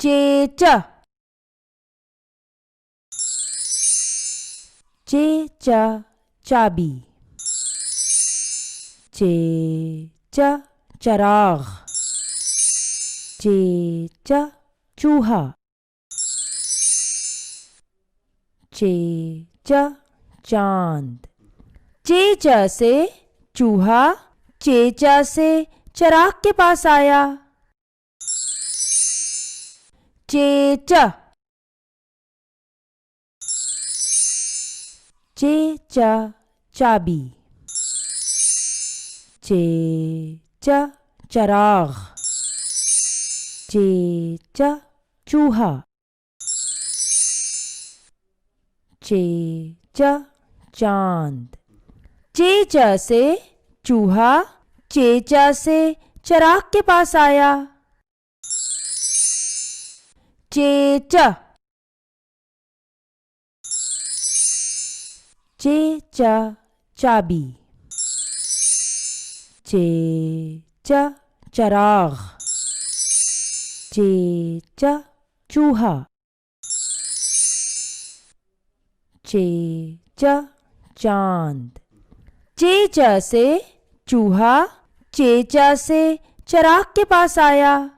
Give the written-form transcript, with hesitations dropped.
चेच चेच चाबी। चेच चराग। चेच चूहा। चेच चांद। चेच से चूहा चेचा से चराग के पास आया। चेच चेच चाबी। चेच चराग। चेच चूहा। चेच चांद। चेच से चूहा चेचा से चराग के पास आया। चेच चेच चाबी। चेच चराग। चेच चूहा। चेच चांद। चेच से चूहा चेचा से चराग के पास आया।